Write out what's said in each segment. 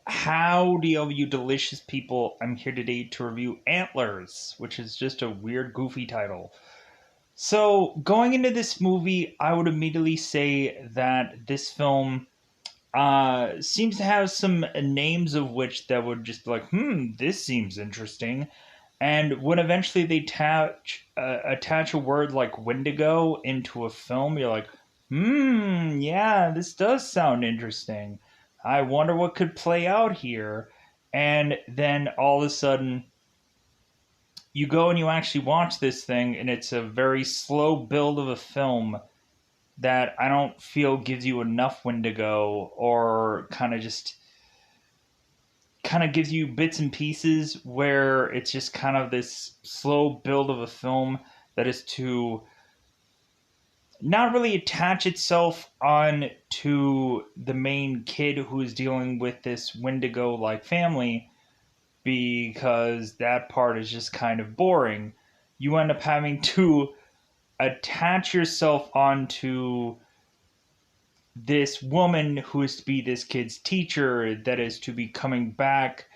Howdy, all you delicious people. I'm here today to review Antlers, which is just a weird, goofy title. So, going into this movie, I would immediately say that this film seems to have some names of which that would just be like, this seems interesting. And when eventually they attach a word like Wendigo into a film, you're like, yeah, this does sound interesting. I wonder what could play out here. And then all of a sudden, you go and you actually watch this thing, and it's a very slow build of a film that I don't feel gives you enough Wendigo, or kind of gives you bits and pieces where it's just kind of this slow build of a film that is to not really attach itself on to the main kid who is dealing with this Wendigo like family, because that part is just kind of boring. You end up having to attach yourself onto this woman who is to be this kid's teacher, that is to be coming back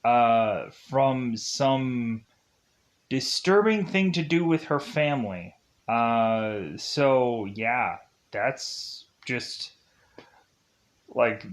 from some disturbing thing to do with her family. So yeah, that's just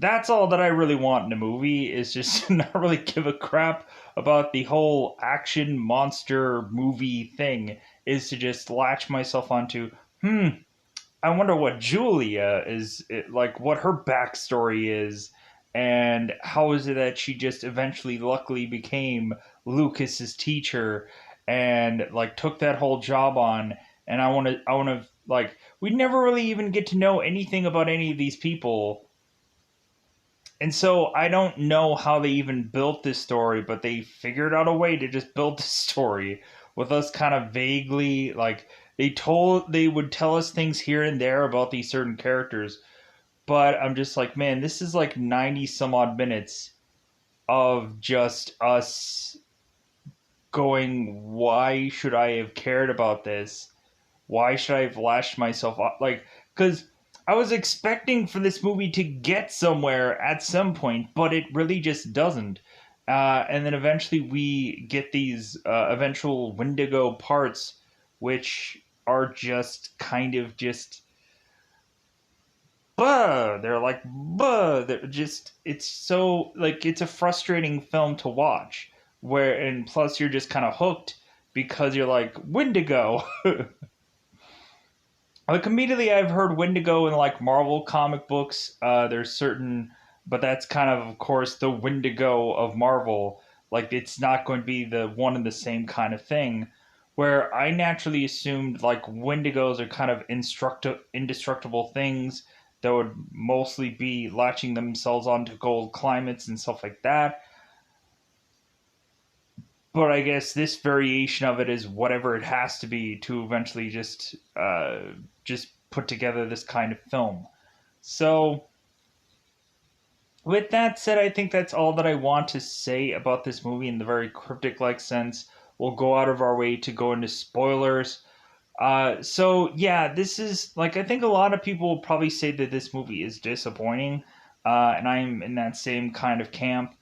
that's all that I really want in a movie, is just to not really give a crap about the whole action monster movie thing. Is to just latch myself onto, I wonder what Julia is like, what her backstory is, and how is it that she just eventually, luckily, became Lucas's teacher, and like took that whole job on. And I want to like, we never really even get to know anything about any of these people, and so I don't know how they even built this story, but they figured out a way to just build this story with us kind of vaguely like, they would tell us things here and there about these certain characters, but I'm just like, man, this is like 90 some odd minutes of just us going, why should I have cared about this? Why should I have lashed myself off? Like, because I was expecting for this movie to get somewhere at some point, but it really just doesn't. And then eventually we get these eventual Wendigo parts, which are just kind of just buh. They're like buh. They're just, it's so like, it's a frustrating film to watch. Where, and plus you're just kind of hooked because you're like, Wendigo. Like, immediately I've heard Wendigo in like Marvel comic books. There's certain, but that's kind of course, the Wendigo of Marvel. Like, it's not going to be the one and the same kind of thing. Where I naturally assumed like Wendigos are kind of indestructible things that would mostly be latching themselves onto cold climates and stuff like that. But I guess this variation of it is whatever it has to be to eventually just put together this kind of film. So, with that said, I think that's all that I want to say about this movie in the very cryptic like sense. We'll go out of our way to go into spoilers. So yeah, this is like, I think a lot of people will probably say that this movie is disappointing, and I'm in that same kind of camp.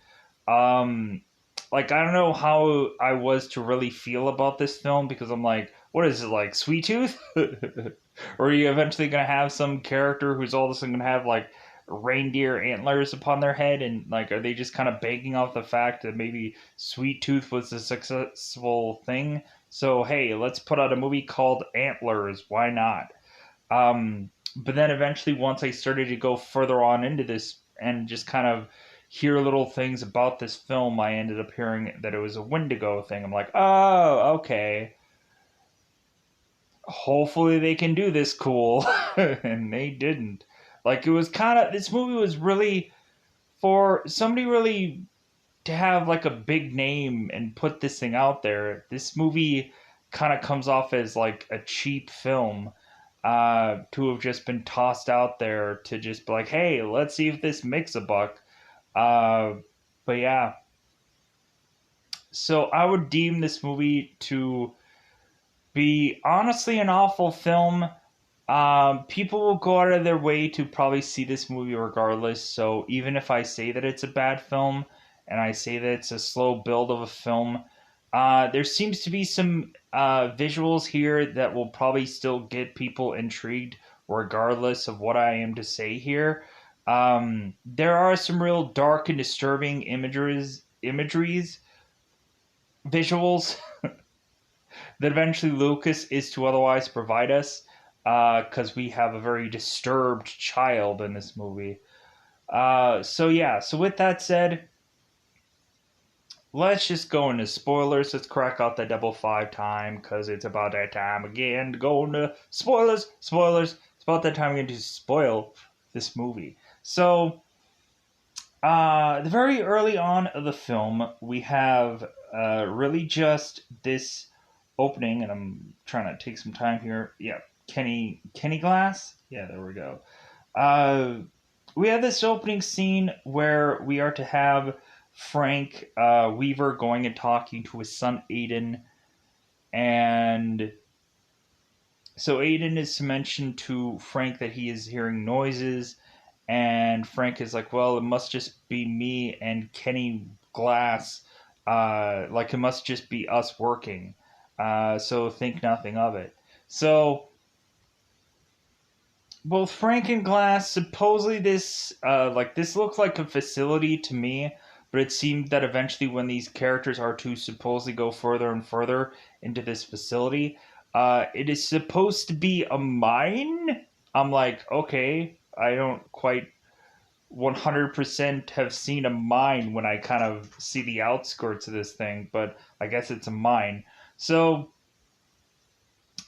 Um, like, I don't know how I was to really feel about this film, because I'm like, what is it, like Sweet Tooth? Or are you eventually gonna have some character who's all of a sudden gonna have like reindeer antlers upon their head, and like, are they just kind of banking off the fact that maybe Sweet Tooth was a successful thing? So hey, let's put out a movie called Antlers. Why not? But then eventually, once I started to go further on into this and just kind of hear little things about this film, I ended up hearing that it was a Wendigo thing. I'm like, oh, okay. Hopefully they can do this cool. And they didn't. Like, it was kind of, this movie was really for somebody really to have like a big name and put this thing out there. This movie kind of comes off as like a cheap film, to have just been tossed out there to just be like, hey, let's see if this makes a buck. Uh, but yeah, so I would deem this movie to be honestly an awful film. People will go out of their way to probably see this movie regardless. So even if I say that it's a bad film and I say that it's a slow build of a film, there seems to be some visuals here that will probably still get people intrigued regardless of what I am to say here. There are some real dark and disturbing imageries, visuals that eventually Lucas is to otherwise provide us, because we have a very disturbed child in this movie. So yeah, so with that said, let's just go into spoilers. Let's crack out the double five time because it's about that time again to go into spoilers. Spoilers. It's about that time again to spoil this movie. So, the very early on of the film, we have really just this opening, and I'm trying to take some time here. Yeah, Kenny Glass. Yeah, there we go. Uh, we have this opening scene where we are to have Frank Weaver going and talking to his son Aiden, and so Aiden is to mention to Frank that he is hearing noises, and Frank is like, "Well, it must just be me and Kenny Glass. Like it must just be us working. So think nothing of it." So both Frank and Glass, supposedly this looked like a facility to me, but it seemed that eventually when these characters are to supposedly go further and further into this facility, it is supposed to be a mine. I'm like, okay, I don't quite 100% have seen a mine when I kind of see the outskirts of this thing, but I guess it's a mine. So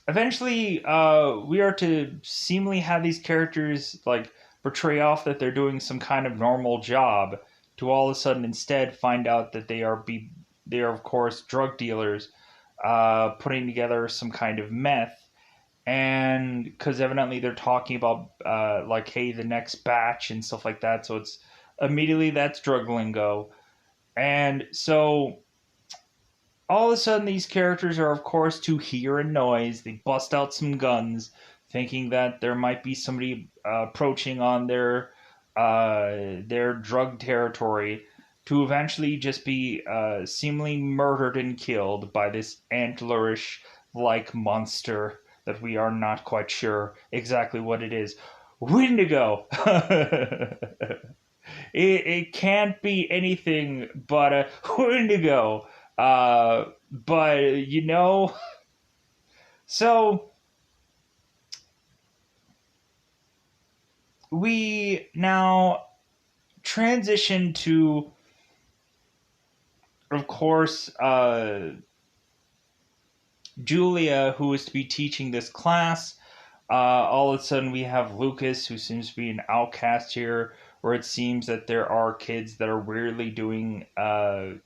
eventually we are to seemingly have these characters like portray off that they're doing some kind of normal job to all of a sudden instead find out that they are of course drug dealers putting together some kind of meth, and because evidently they're talking about like, hey, the next batch and stuff like that, so it's immediately that's drug lingo. And so all of a sudden these characters are of course to hear a noise. They bust out some guns thinking that there might be somebody approaching on their drug territory, to eventually just be seemingly murdered and killed by this antlerish like monster that we are not quite sure exactly what it is. Wendigo. It can't be anything but a Wendigo. But so we now transition to, of course, Julia, who is to be teaching this class. All of a sudden, we have Lucas, who seems to be an outcast here, where it seems that there are kids that are weirdly doing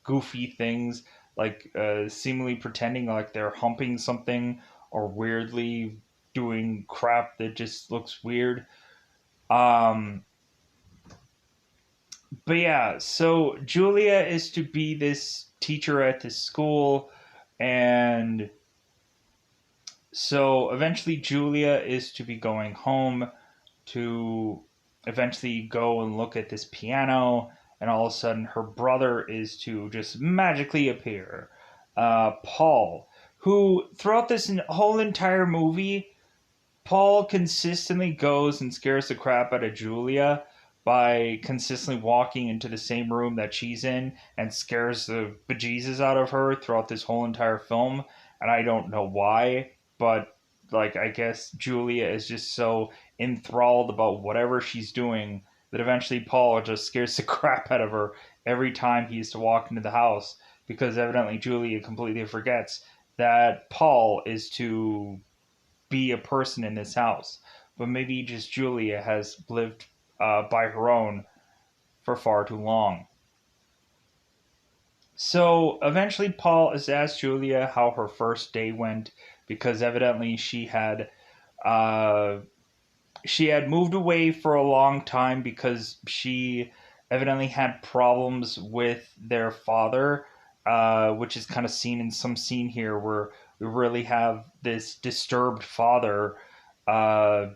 goofy things, like seemingly pretending like they're humping something, or weirdly doing crap that just looks weird. Um, but yeah, so Julia is to be this teacher at this school, and so eventually Julia is to be going home to eventually go and look at this piano, and all of a sudden her brother is to just magically appear. Paul, who throughout this whole entire movie, Paul consistently goes and scares the crap out of Julia by consistently walking into the same room that she's in and scares the bejesus out of her throughout this whole entire film. And I don't know why, but like, I guess Julia is just so enthralled about whatever she's doing that eventually Paul just scares the crap out of her every time he used to walk into the house, because evidently Julia completely forgets that Paul is to be a person in this house. But maybe just Julia has lived by her own for far too long. So eventually, Paul is asked Julia how her first day went, because evidently uh, she had moved away for a long time because she evidently had problems with their father, which is kind of seen in some scene here where we really have this disturbed father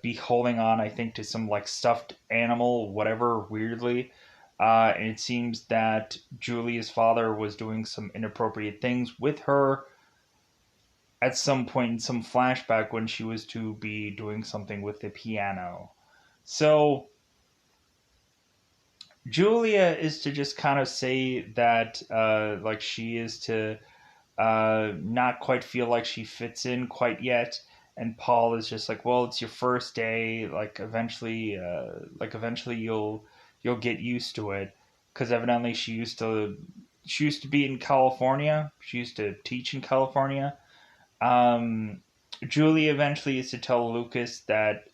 be holding on, I think, to some like stuffed animal, whatever, weirdly. And it seems that Julia's father was doing some inappropriate things with her at some point in some flashback when she was to be doing something with the piano. So Julia is to just kind of say that, like, she is to not quite feel like she fits in quite yet. And Paul is just like, well, it's your first day. Like eventually you'll get used to it, because evidently she used to be in California. She used to teach in California. Um, Julie eventually is to tell Lucas that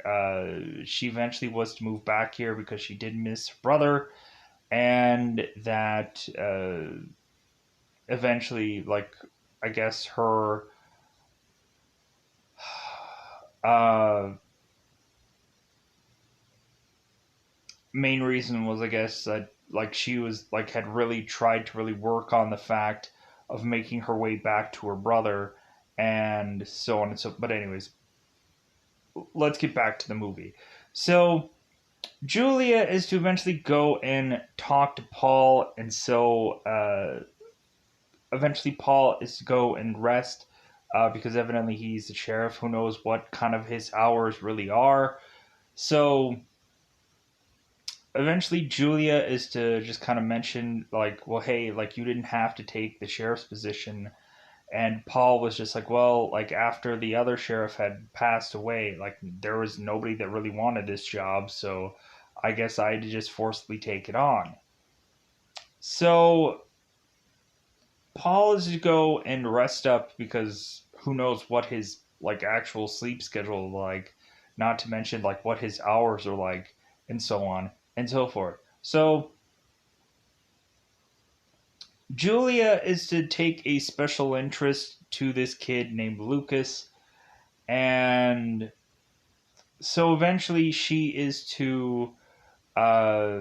she eventually was to move back here because she did miss her brother, and that eventually, like, I guess her uh, main reason was, I guess, that like she was like had really tried to really work on the fact of making her way back to her brother, and so on and so. But anyways, let's get back to the movie. So Julia is to eventually go and talk to Paul, and so eventually Paul is to go and rest, because evidently he's the sheriff. Who knows what kind of his hours really are. So eventually Julia is to just kind of mention, like, well, hey, like, you didn't have to take the sheriff's position. And Paul was just like, well, like, after the other sheriff had passed away, like, there was nobody that really wanted this job, so I guess I had to just forcibly take it on. So Paul is to go and rest up, because who knows what his like actual sleep schedule is like, not to mention like what his hours are like, and so on and so forth. So Julia is to take a special interest to this kid named Lucas, and so eventually she is to uh,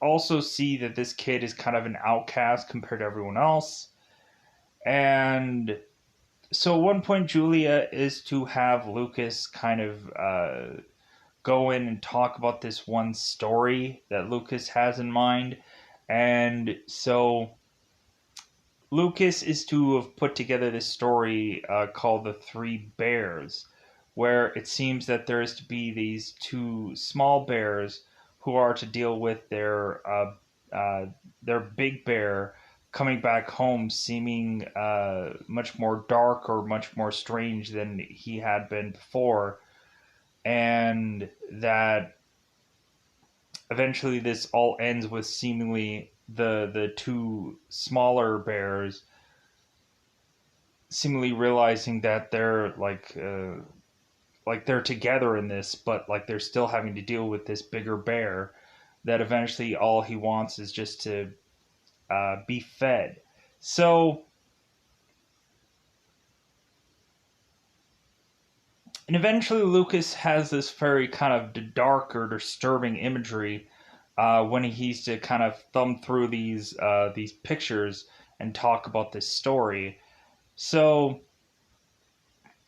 also see that this kid is kind of an outcast compared to everyone else. And so at one point, Julia is to have Lucas kind of go in and talk about this one story that Lucas has in mind. And so Lucas is to have put together this story called The Three Bears, where it seems that there is to be these two small bears who are to deal with uh, their big bear coming back home, seeming much more dark or much more strange than he had been before, and that eventually this all ends with seemingly the two smaller bears seemingly realizing that they're like they're together in this, but like they're still having to deal with this bigger bear. That eventually all he wants is just to be fed. So, and eventually Lucas has this very kind of dark or disturbing imagery when he's to kind of thumb through these pictures and talk about this story. So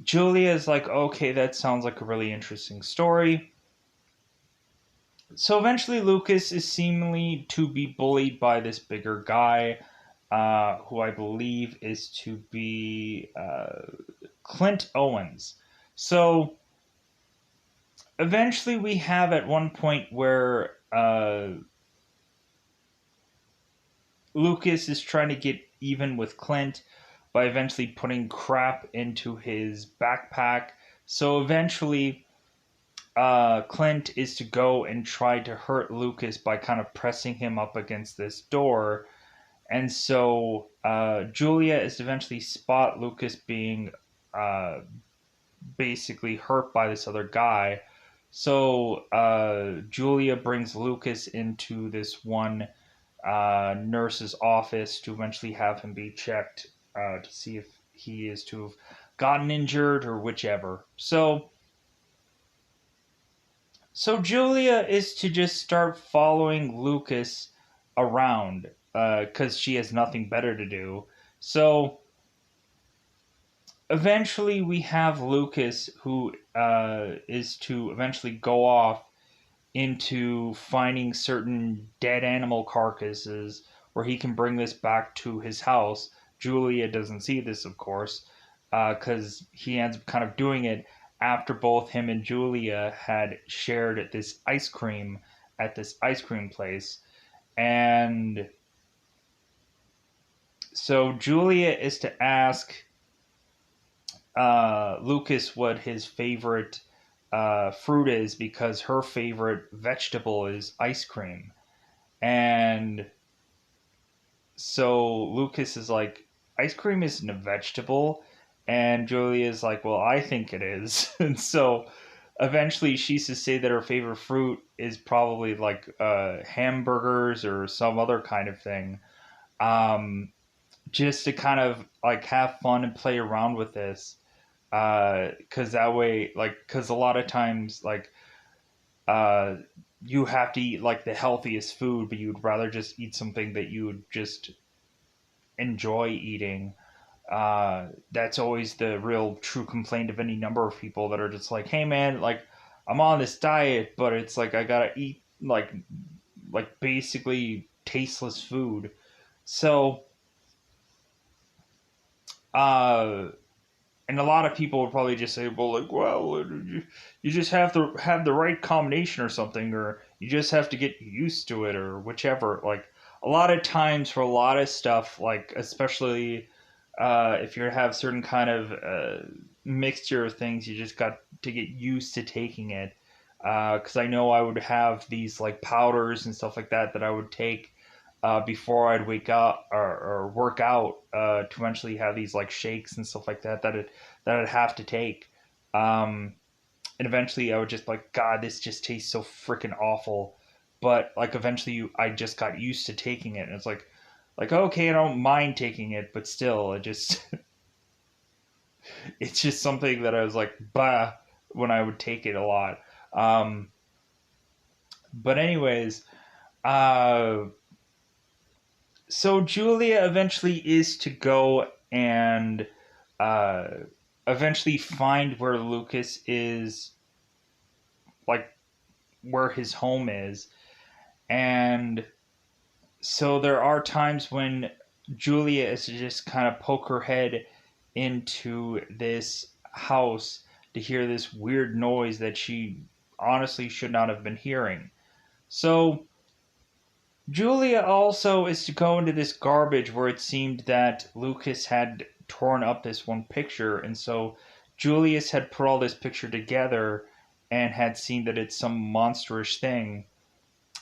Julia is like, okay, that sounds like a really interesting story. So eventually, Lucas is seemingly to be bullied by this bigger guy, who I believe is to be Clint Owens. So eventually, we have at one point where Lucas is trying to get even with Clint by eventually putting crap into his backpack. So eventually, Clint is to go and try to hurt Lucas by kind of pressing him up against this door. And so Julia is to eventually spot Lucas being uh, basically hurt by this other guy. So Julia brings Lucas into this one nurse's office to eventually have him be checked to see if he is to have gotten injured or whichever. So Julia is to just start following Lucas around because she has nothing better to do. So eventually we have Lucas, who is to eventually go off into finding certain dead animal carcasses where he can bring this back to his house. Julia doesn't see this, of course, because he ends up kind of doing it after both him and Julia had shared this ice cream at this ice cream place. And so Julia is to ask Lucas what his favorite fruit is because her favorite vegetable is ice cream. And so Lucas is like, ice cream isn't a vegetable. And Julia is like, well, I think it is. And so eventually she's to say that her favorite fruit is probably like hamburgers or some other kind of thing. Um, just to kind of like have fun and play around with this. Because that way, like, because a lot of times, like, uh, you have to eat like the healthiest food, but you'd rather just eat something that you would just enjoy eating. That's always the real true complaint of any number of people that are just like, hey man, like I'm on this diet, but it's like I gotta eat like basically tasteless food. So uh and a lot of people would probably just say, well, like, well, you just have to have the right combination or something, or you just have to get used to it, or whichever. Like, a lot of times for a lot of stuff, like, especially if you have certain kind of mixture of things, you just got to get used to taking it. Because I know I would have these, like, powders and stuff like that that I would take before I'd wake up or work out to eventually have these like shakes and stuff like that that I'd have to take. Um, and eventually I would just like, God, this just tastes so freaking awful. But like eventually I just got used to taking it, and it's like okay, I don't mind taking it, but still, it just it's just something that I was like, bah, when I would take it a lot. Um, but anyways, uh, so Julia eventually is to go and uh, eventually find where Lucas is, like where his home is. And so there are times when Julia is to just kind of poke her head into this house to hear this weird noise that she honestly should not have been hearing. So Julia also is to go into this garbage where it seemed that Lucas had torn up this one picture, and so Julius had put all this picture together and had seen that it's some monstrous thing.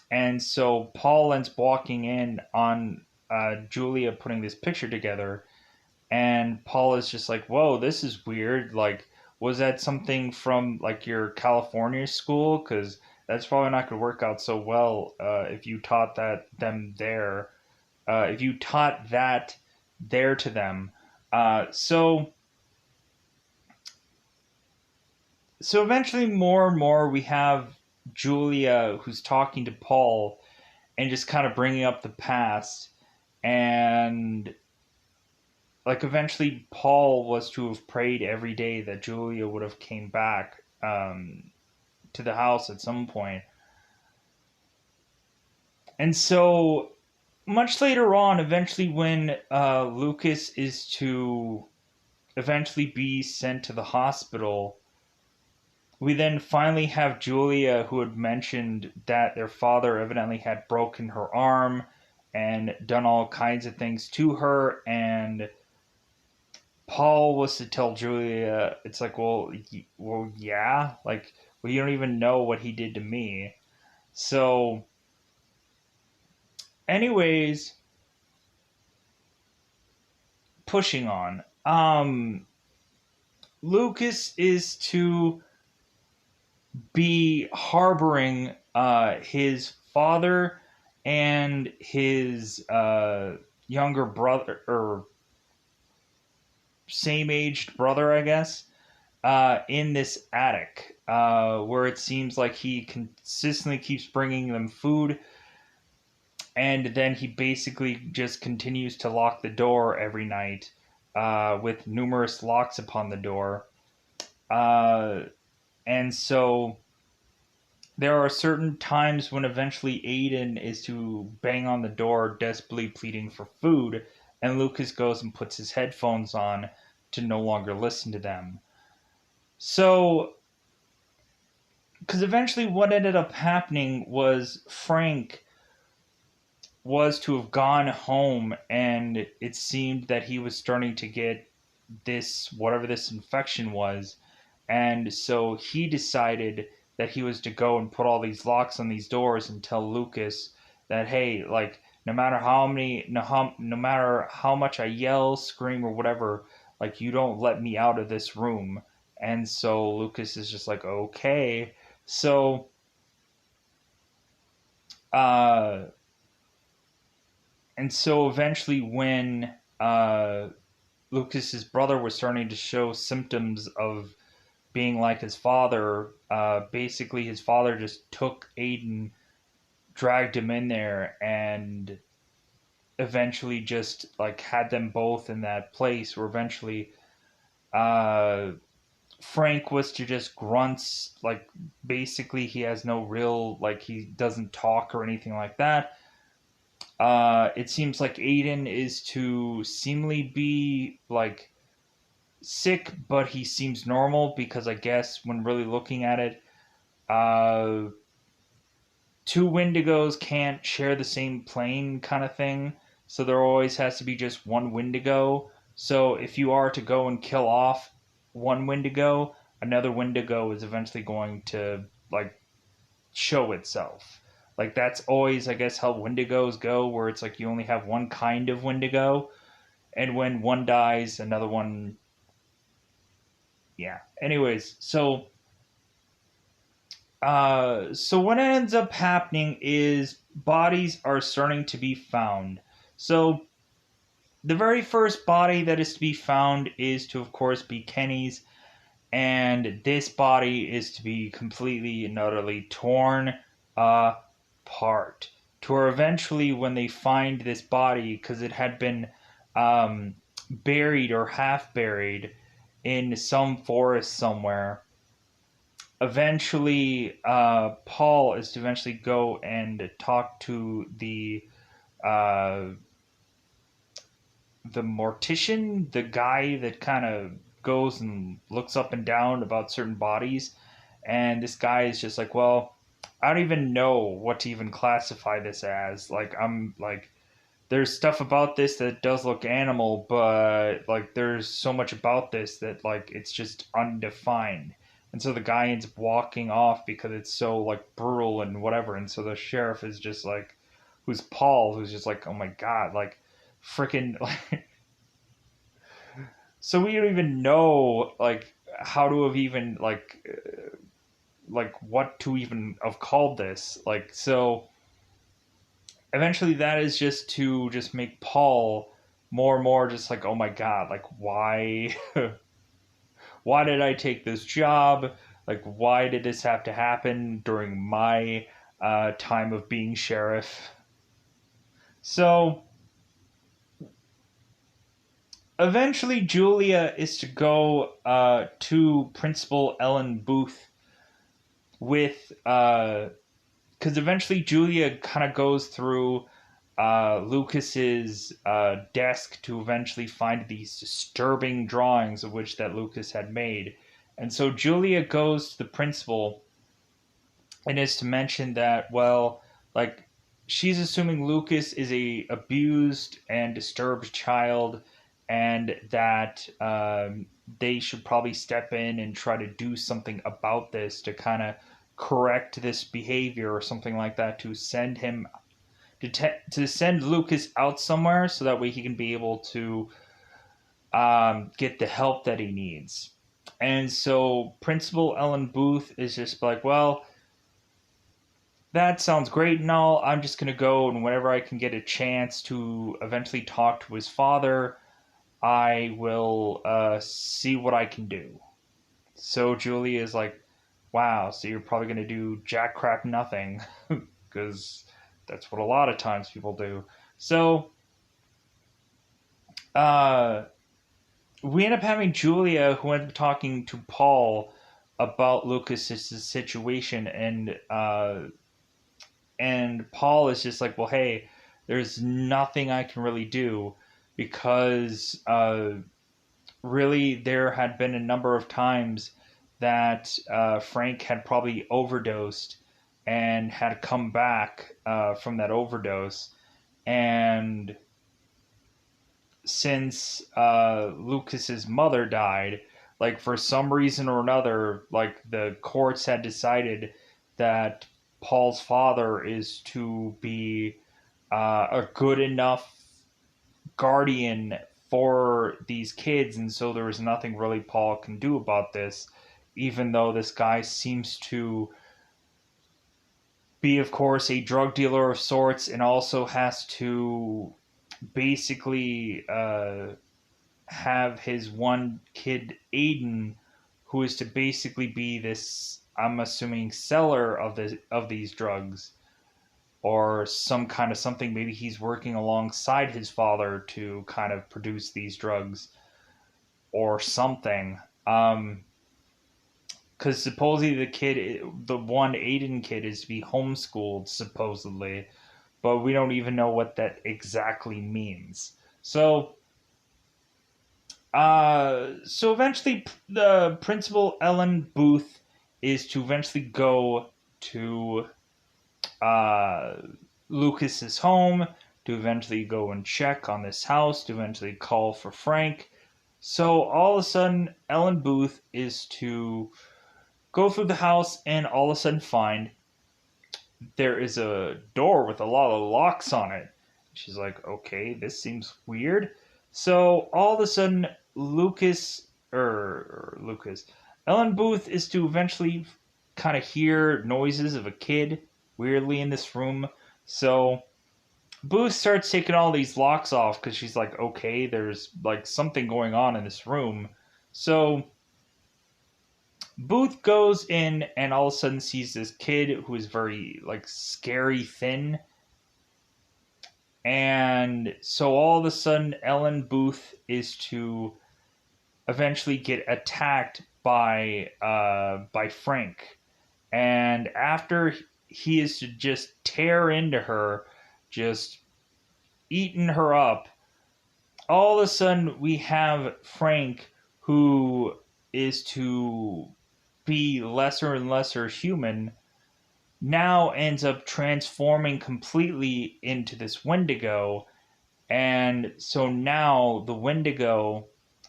And so Paul ends walking in on Julia putting this picture together, and Paul is just like, "Whoa, this is weird. Like, was that something from like your California school? Because that's probably not going to work out so well if you taught that them there. If you taught that there to them." So so eventually, more and more, we have Julia who's talking to Paul and just kind of bringing up the past, and like eventually Paul was to have prayed every day that Julia would have came back to the house at some point. And so much later on, eventually when Lucas is to eventually be sent to the hospital, we then finally have Julia, who had mentioned that their father evidently had broken her arm and done all kinds of things to her, and Paul was to tell Julia, it's like, well, yeah, like, well, you don't even know what he did to me. So, anyways, pushing on. Lucas is to be harboring his father and his younger brother, or same aged brother, I guess, in this attic, where it seems like he consistently keeps bringing them food, and then he basically just continues to lock the door every night with numerous locks upon the door. Uh, and so there are certain times when eventually Aiden is to bang on the door, desperately pleading for food, and Lucas goes and puts his headphones on to no longer listen to them. So, because eventually what ended up happening was Frank was to have gone home, and it seemed that he was starting to get this, whatever this infection was. And so he decided that he was to go and put all these locks on these doors and tell Lucas that, hey, like, no matter how much I yell, scream, or whatever, like, you don't let me out of this room. And so Lucas is just like, okay. So, uh, and so eventually when Lucas's brother was starting to show symptoms of being like his father, basically his father just took Aiden, dragged him in there, and eventually just like had them both in that place where eventually uh, Frank was to just grunts, like basically he has no real, like he doesn't talk or anything like that. It seems like Aiden is to seemingly be like sick, but he seems normal because I guess when really looking at it, uh, two Wendigos can't share the same plane kind of thing. So there always has to be just one Wendigo. So if you are to go and kill off one Wendigo, another Wendigo is eventually going to like show itself. Like that's always, I guess, how Wendigos go, where it's like you only have one kind of Wendigo, and when one dies, another one. Yeah. Anyways, so what ends up happening is bodies are starting to be found. So the very first body that is to be found is to, of course, be Kenny's, and this body is to be completely and utterly torn apart. To where eventually, when they find this body, because it had been buried or half buried in some forest somewhere, eventually Paul is to eventually go and talk to uh, the mortician, the guy that kind of goes and looks up and down about certain bodies, and this guy is just like, well, I don't even know what to even classify this as. Like I'm like there's stuff about this that does look animal, but like there's so much about this that like it's just undefined. And so the guy ends up walking off because it's so like brutal and whatever. And so the sheriff is just like, who's Paul, who's just like, oh my god, like freaking. Like, so we don't even know like how to have even like what to even have called this. Like so eventually that is just to just make Paul more and more just like, oh my god, like why why did I take this job? Like why did this have to happen during my time of being sheriff? So eventually Julia is to go to Principal Ellen Booth with because eventually Julia kind of goes through Lucas's desk to eventually find these disturbing drawings of which that Lucas had made. And so Julia goes to the principal and is to mention that, well, like she's assuming Lucas is a abused and disturbed child, and that they should probably step in and try to do something about this to kind of correct this behavior or something like that, to send him to send Lucas out somewhere so that way he can be able to get the help that he needs. And so Principal Ellen Booth is just like, well, that sounds great and all. I'm just going to go, and whenever I can get a chance to eventually talk to his father, I will see what I can do. So Julie is like, wow, so you're probably going to do jack crap nothing, because that's what a lot of times people do. So, uh, we end up having Julia who ends up talking to Paul about Lucas's situation, and Paul is just like, well, hey, there's nothing I can really do because really there had been a number of times that Frank had probably overdosed and had come back from that overdose, and since Lucas's mother died, like for some reason or another, like the courts had decided that Paul's father is to be a good enough guardian for these kids, and so there was nothing really Paul can do about this, even though this guy seems to be, of course, a drug dealer of sorts, and also has to basically have his one kid Aiden, who is to basically be this, I'm assuming, seller of these drugs, or some kind of something. Maybe he's working alongside his father to kind of produce these drugs or something. Because supposedly the one Aiden kid, is to be homeschooled supposedly, but we don't even know what that exactly means. So eventually, the principal Ellen Booth is to eventually go to uh, Lucas's home, to eventually go and check on this house, to eventually call for Frank. So all of a sudden, Ellen Booth is to go through the house and all of a sudden find there is a door with a lot of locks on it. She's like, okay, this seems weird. So all of a sudden, Lucas, Ellen Booth is to eventually kind of hear noises of a kid weirdly in this room. So Booth starts taking all these locks off because she's like, okay, there's like something going on in this room. So Booth goes in and all of a sudden sees this kid who is very like scary thin. And so all of a sudden Ellen Booth is to eventually get attacked by Frank. And after he is to just tear into her, just eating her up, all of a sudden we have Frank, who is to be lesser and lesser human, now ends up transforming completely into this Wendigo. And so now the Wendigo,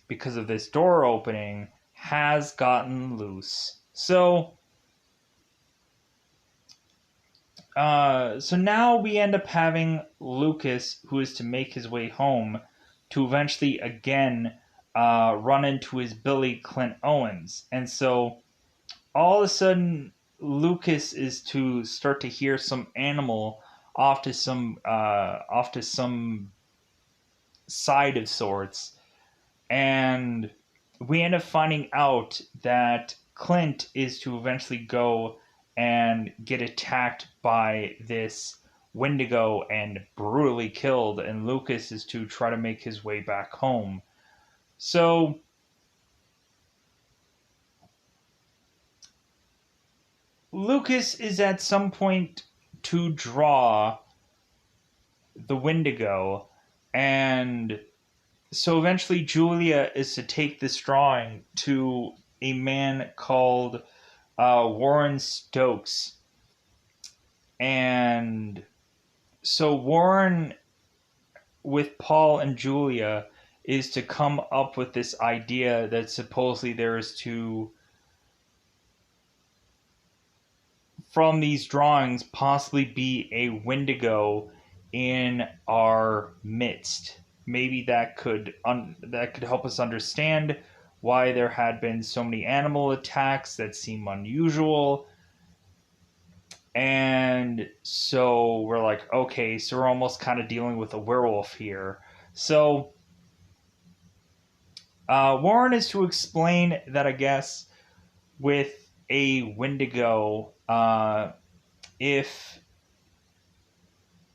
because of this door opening, has gotten loose. So now we end up having Lucas, who is to make his way home, to eventually again run into his Billy Clint Owens. And so all of a sudden, Lucas is to start to hear some animal off to some side of sorts, and we end up finding out that Clint is to eventually go and get attacked by this Wendigo and brutally killed, and Lucas is to try to make his way back home. So Lucas is at some point to draw the Wendigo, and so eventually Julia is to take this drawing to a man called Warren Stokes. And so Warren, with Paul and Julia, is to come up with this idea that supposedly there is to, from these drawings, possibly be a Wendigo in our midst. Maybe that could help us understand why there had been so many animal attacks that seem unusual. And so we're like, okay, so we're almost kind of dealing with a werewolf here. So Warren is to explain that, I guess, with a Wendigo, if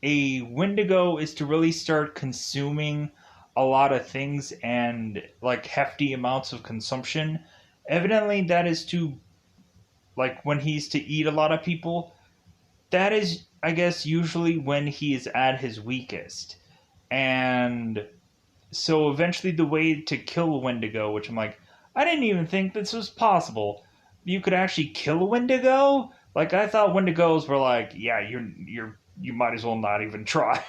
a Wendigo is to really start consuming a lot of things and like hefty amounts of consumption. Evidently, that is to like when he's to eat a lot of people. That is, I guess, usually when he is at his weakest. And so eventually, the way to kill a Wendigo, which I'm like, I didn't even think this was possible. You could actually kill a Wendigo. Like I thought Wendigos were like, yeah, you might as well not even try.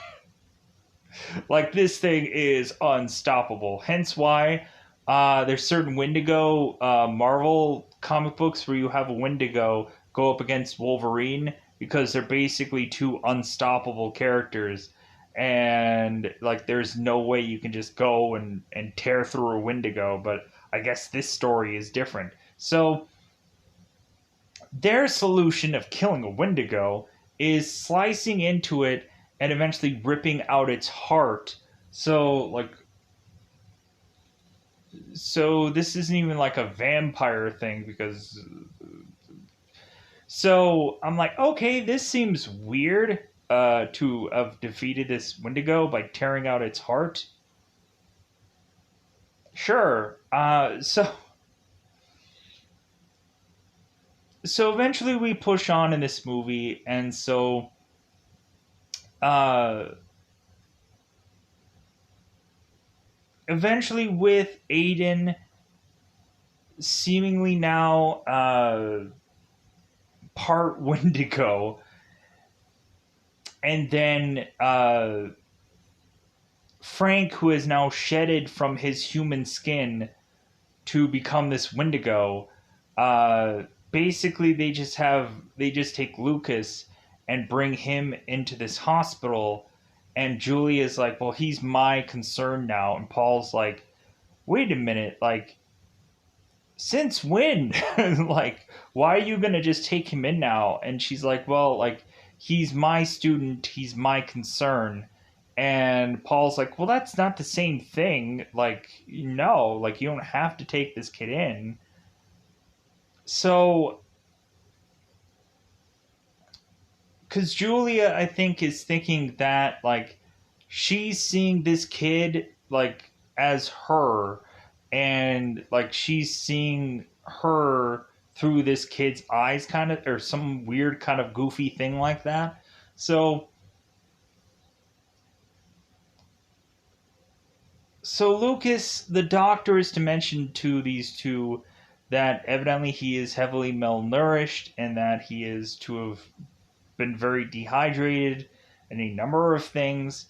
Like this thing is unstoppable. Hence why there's certain Wendigo Marvel comic books where you have a Wendigo go up against Wolverine because they're basically two unstoppable characters. And like there's no way you can just go and tear through a Wendigo, but I guess this story is different. So their solution of killing a Wendigo is slicing into it and eventually ripping out its heart. So like so this isn't even like a vampire thing because so I'm like, okay, this seems weird to have defeated this Wendigo by tearing out its heart. Sure. So eventually we push on in this movie and so uh eventually with Aiden seemingly now part Wendigo, and then Frank, who is now shedded from his human skin to become this Wendigo. Basically, they just take Lucas and bring him into this hospital, and Julie is like, "Well, he's my concern now," and Paul's like, "Wait a minute, like." Since when? Like, why are you gonna just take him in now? And she's like, well, like, he's my student, he's my concern. And Paul's like, well, that's not the same thing. Like, no, like, you don't have to take this kid in. So, because Julia, I think, is thinking that, like, she's seeing this kid, like, as her, and, like, she's seeing her through this kid's eyes, kind of, or some weird, kind of goofy thing like that. So, so Lucas, the doctor, is to mention to these two that evidently he is heavily malnourished and that he is to have been very dehydrated and a number of things.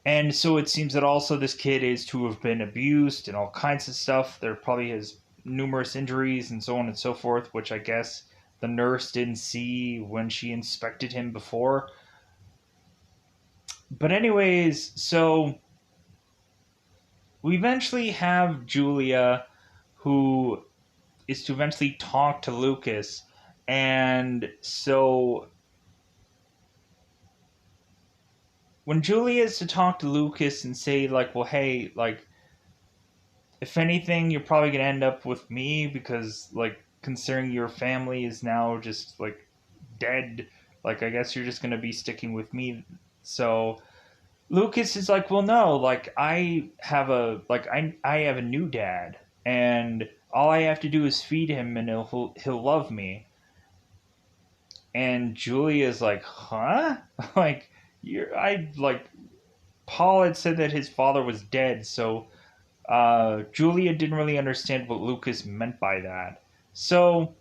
And so it seems that also this kid is to have been abused and all kinds of stuff. There probably has numerous injuries and so on and so forth, which I guess the nurse didn't see when she inspected him before. But anyways, so we eventually have Julia who is to eventually talk to Lucas. And so when Julia is to talk to Lucas and say like, well, hey, like if anything, you're probably gonna end up with me because like considering your family is now just like dead, like I guess you're just gonna be sticking with me. So Lucas is like, well, no, like I have a new dad, and all I have to do is feed him, and he'll love me. And Julia's like, huh? Like I like Paul had said that his father was dead, so Julia didn't really understand what Lucas meant by that. So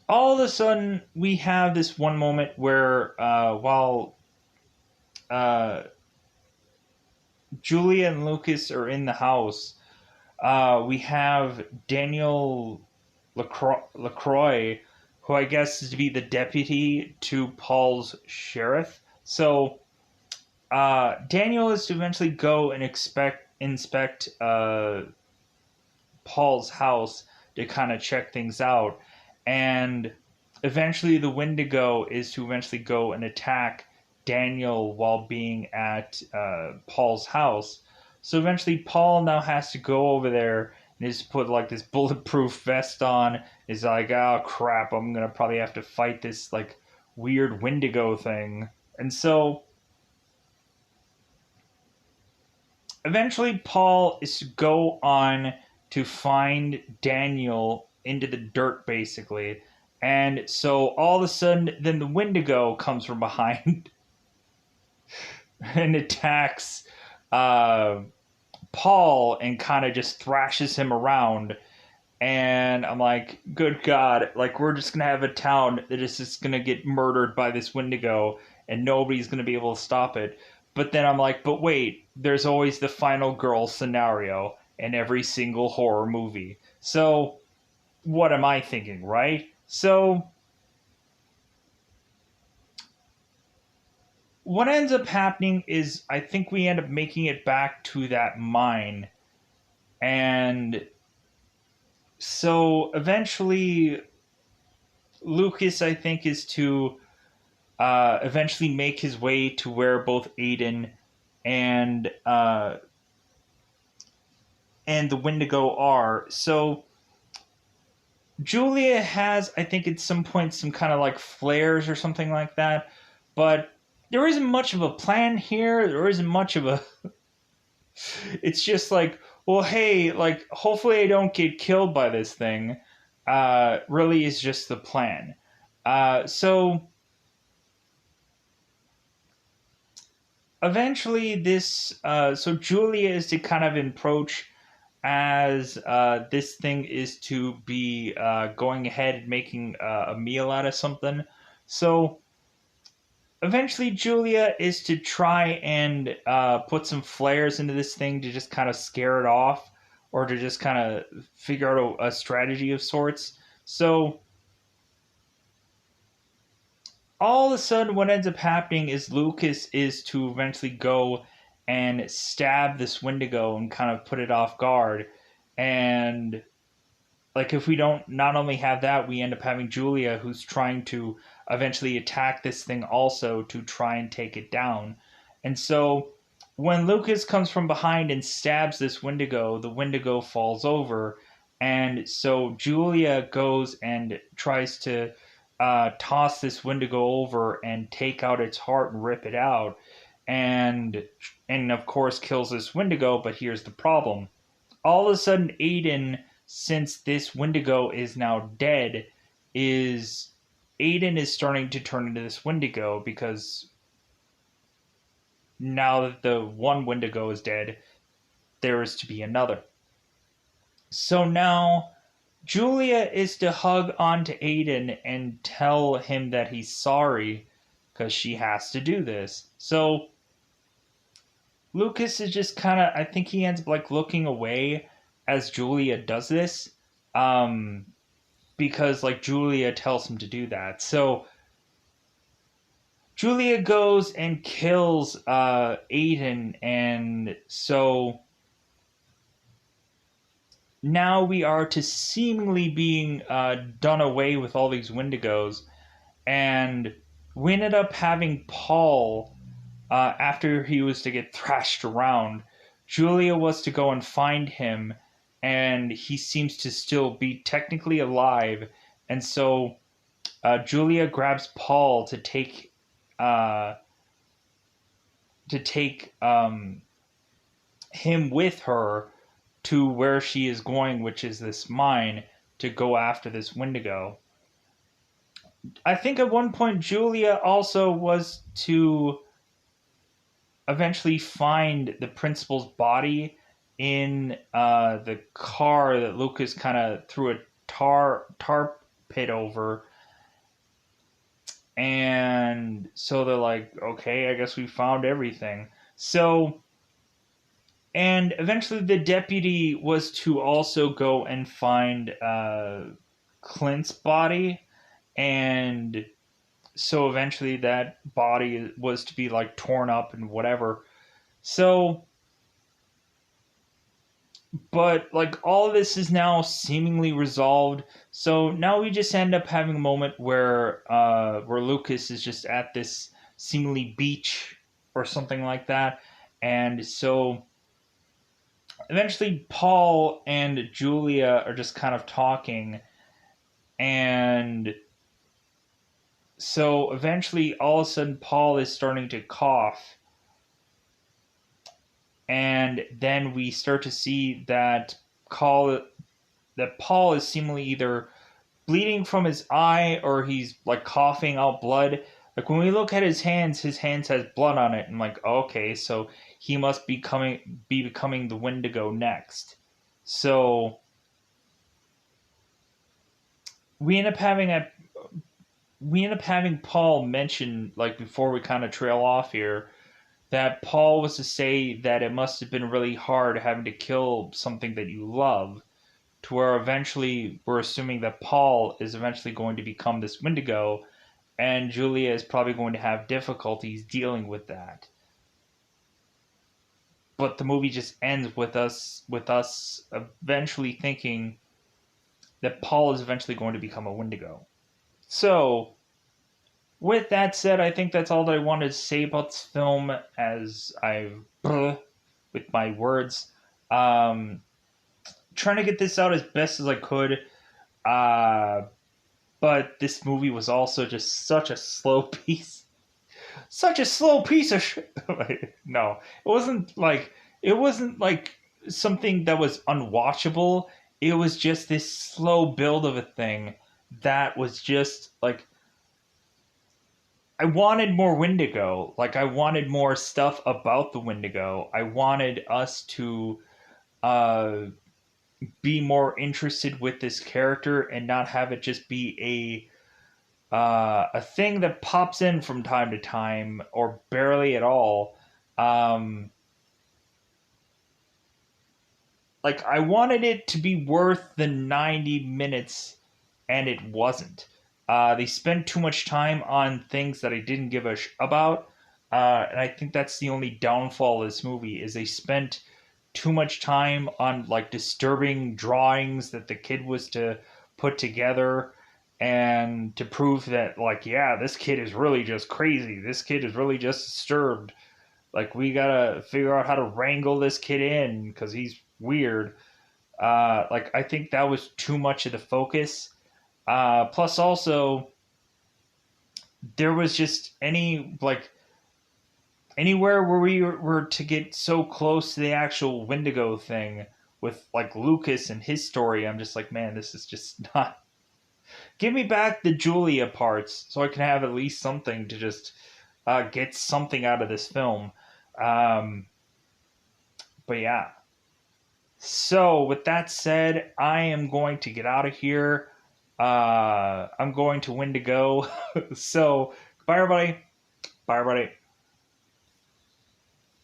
all of a sudden, we have this one moment where while uh, Julia and Lucas are in the house, we have Daniel LaCroix, who I guess is to be the deputy to Paul's sheriff. So Daniel is to eventually go and inspect Paul's house to kind of check things out. And eventually, the Wendigo is to eventually go and attack Daniel while being at Paul's house. So eventually, Paul now has to go over there and just put like this bulletproof vest on. Is like, oh crap, I'm gonna probably have to fight this like weird Wendigo thing. And so eventually Paul is to go on to find Daniel into the dirt, basically. And so all of a sudden, then the Wendigo comes from behind and attacks uh, Paul and kind of just thrashes him around. And I'm like, good God, like we're just gonna have a town that is just gonna get murdered by this Wendigo, and nobody's gonna be able to stop it. But then I'm like, but wait, there's always the final girl scenario in every single horror movie. So what am I thinking, right? So what ends up happening is I think we end up making it back to that mine, and so eventually Lucas, I think, is to eventually make his way to where both Aiden and uh, and the Wendigo are. So Julia has, I think, at some point, some kind of like flares or something like that, but there isn't much of a plan here. There isn't much of a. It's just like, well, hey, like, hopefully I don't get killed by this thing. Really, is just the plan. So eventually so Julia is to kind of approach as this thing is to be going ahead and making a meal out of something. So eventually Julia is to try and put some flares into this thing to just kind of scare it off, or to just kind of figure out a strategy of sorts. So all of a sudden what ends up happening is Lucas is to eventually go and stab this Wendigo and kind of put it off guard. And like if we don't not only have that, we end up having Julia who's trying to eventually attack this thing also to try and take it down. And so when Lucas comes from behind and stabs this Wendigo, the Wendigo falls over. And so Julia goes and tries to toss this Wendigo over and take out its heart and rip it out. And of course kills this Wendigo, but here's the problem. All of a sudden Aiden, since this Wendigo is now dead, is Aiden is starting to turn into this Wendigo, because now that the one Wendigo is dead, there is to be another. So now Julia is to hug onto Aiden and tell him that he's sorry because she has to do this. So Lucas is just kind of, I think he ends up like looking away as Julia does this. Because like Julia tells him to do that. So Julia goes and kills Aiden, and so now we are to seemingly being done away with all these Wendigos, and we ended up having Paul after he was to get thrashed around. Julia was to go and find him, and he seems to still be technically alive, and so Julia grabs Paul uh, to take him with her to where she is going, which is this mine, to go after this Wendigo. I think at one point Julia also was to eventually find the principal's body in the car that Lucas kind of threw a tarp pit over. And so they're like, okay, I guess we found everything. So, and eventually the deputy was to also go and find Clint's body. And so eventually that body was to be like torn up and whatever. So, but like all of this is now seemingly resolved. So now we just end up having a moment where Lucas is just at this seemingly beach or something like that, and so eventually Paul and Julia are just kind of talking, and so eventually all of a sudden Paul is starting to cough, and then we start to see call that Paul is seemingly either bleeding from his eye or he's like coughing out blood. Like when we look at his hands has blood on it, and like, okay, so he must be becoming the Wendigo next. So we end up having a we end up having Paul mention, like, before we kind of trail off here, that Paul was to say that it must have been really hard having to kill something that you love, to where eventually we're assuming that Paul is eventually going to become this Wendigo, and Julia is probably going to have difficulties dealing with that. But the movie just ends with us eventually thinking that Paul is eventually going to become a Wendigo. So, with that said, I think that's all that I wanted to say about this film. As I've with my words, um, trying to get this out as best as I could. Uh, but this movie was also just such a slow piece of shit. No, it wasn't like something that was unwatchable. It was just this slow build of a thing that was just like, I wanted more Wendigo. Like, I wanted more stuff about the Wendigo. I wanted us to uh, be more interested with this character and not have it just be a thing that pops in from time to time or barely at all. Um, like, I wanted it to be worth the 90 minutes, and it wasn't. They spent too much time on things that I didn't give a about, and I think that's the only downfall of this movie is they spent too much time on like disturbing drawings that the kid was to put together, and to prove that, like, yeah, this kid is really just crazy. This kid is really just disturbed. Like, we gotta figure out how to wrangle this kid in because he's weird. Like, I think that was too much of the focus. Plus, also, there was just anywhere where we were to get so close to the actual Wendigo thing with like Lucas and his story. I'm just like, man, this is just not. Give me back the Julia parts so I can have at least something to just get something out of this film. Um, but yeah. So, with that said, I am going to get out of here. I'm going to Wendigo. So, bye, everybody. Bye, everybody.